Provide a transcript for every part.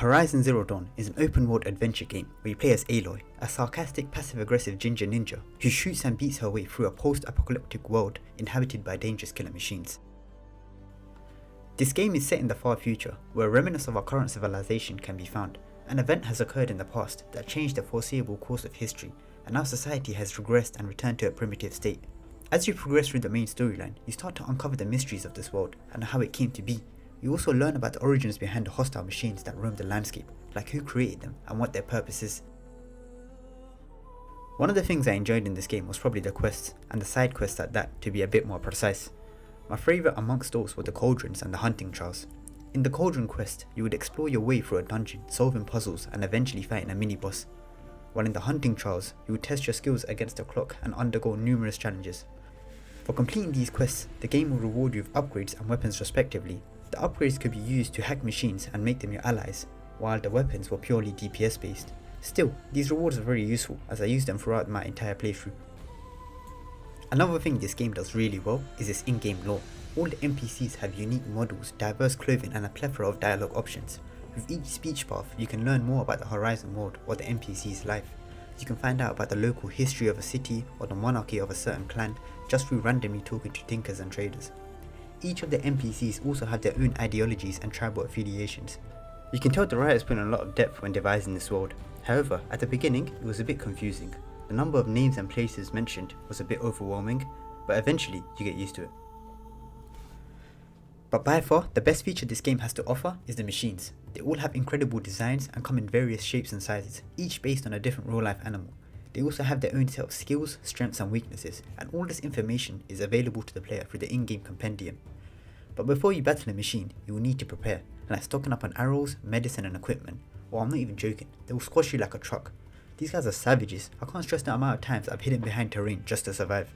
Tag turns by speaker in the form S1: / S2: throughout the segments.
S1: Horizon Zero Dawn is an open-world adventure game where you play as Aloy, a sarcastic, passive-aggressive ginger ninja who shoots and beats her way through a post-apocalyptic world inhabited by dangerous killer machines. This game is set in the far future, where remnants of our current civilization can be found. An event has occurred in the past that changed the foreseeable course of history, and our society has regressed and returned to a primitive state. As you progress through the main storyline, you start to uncover the mysteries of this world and how it came to be. You also learn about the origins behind the hostile machines that roam the landscape, like who created them and what their purpose is. One of the things I enjoyed in this game was probably the quests, and the side quests at that, to be a bit more precise. My favourite amongst those were the cauldrons and the hunting trials. In the cauldron quest, you would explore your way through a dungeon, solving puzzles and eventually fighting a mini-boss. While in the hunting trials, you would test your skills against the clock and undergo numerous challenges. For completing these quests, the game will reward you with upgrades and weapons respectively. The upgrades could be used to hack machines and make them your allies, while the weapons were purely DPS based. Still, these rewards are very useful as I used them throughout my entire playthrough. Another thing this game does really well is its in-game lore. All the NPCs have unique models, diverse clothing and a plethora of dialogue options. With each speech path, you can learn more about the Horizon world or the NPC's life. You can find out about the local history of a city or the monarchy of a certain clan just through randomly talking to thinkers and traders. Each of the NPCs also have their own ideologies and tribal affiliations. You can tell the writers put in a lot of depth when devising this world. However, at the beginning it was a bit confusing. The number of names and places mentioned was a bit overwhelming, but eventually you get used to it. But by far, the best feature this game has to offer is the machines. They all have incredible designs and come in various shapes and sizes, each based on a different real-life animal. They also have their own set of skills, strengths and weaknesses, and all this information is available to the player through the in-game compendium. But before you battle a machine, you will need to prepare, like stocking up on arrows, medicine and equipment. Or I'm not even joking, they will squash you like a truck. These guys are savages. I can't stress the amount of times I've hidden behind terrain just to survive.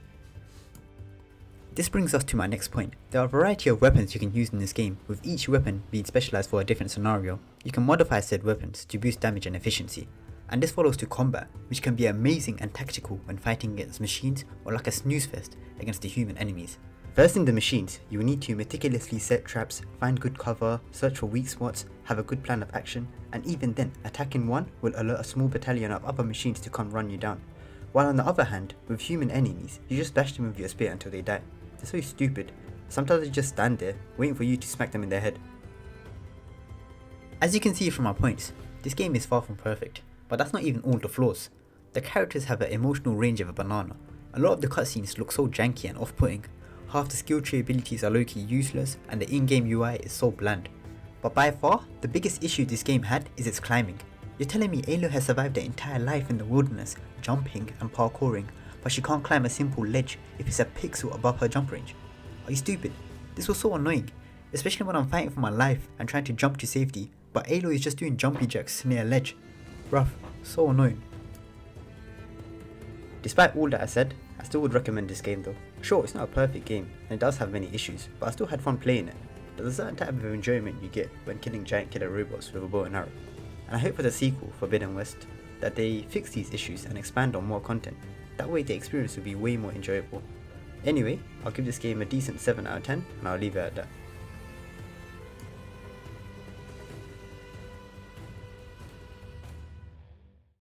S1: This brings us to my next point. There are a variety of weapons you can use in this game, with each weapon being specialized for a different scenario. You can modify said weapons to boost damage and efficiency. And this follows to combat, which can be amazing and tactical when fighting against machines or like a snooze fest against the human enemies. First in the machines, you will need to meticulously set traps, find good cover, search for weak spots, have a good plan of action, and even then, attacking one will alert a small battalion of other machines to come run you down. While on the other hand, with human enemies, you just bash them with your spear until they die. They're so stupid. Sometimes they just stand there, waiting for you to smack them in their head. As you can see from our points, this game is far from perfect, but that's not even all the flaws. The characters have an emotional range of a banana. A lot of the cutscenes look so janky and off-putting. Half the skill tree abilities are low-key useless, and the in-game UI is so bland. But by far, the biggest issue this game had is its climbing. You're telling me Aloy has survived her entire life in the wilderness, jumping and parkouring, but she can't climb a simple ledge if it's a pixel above her jump range? Are you stupid? This was so annoying, especially when I'm fighting for my life and trying to jump to safety, but Aloy is just doing jumpy jacks near a ledge. Rough, so annoying. Despite all that I said, I still would recommend this game though. Sure, it's not a perfect game, and it does have many issues, but I still had fun playing it. There's a certain type of enjoyment you get when killing giant killer robots with a bow and arrow. And I hope for the sequel, Forbidden West, that they fix these issues and expand on more content. That way the experience will be way more enjoyable. Anyway, I'll give this game a decent 7 out of 10, and I'll leave it at that.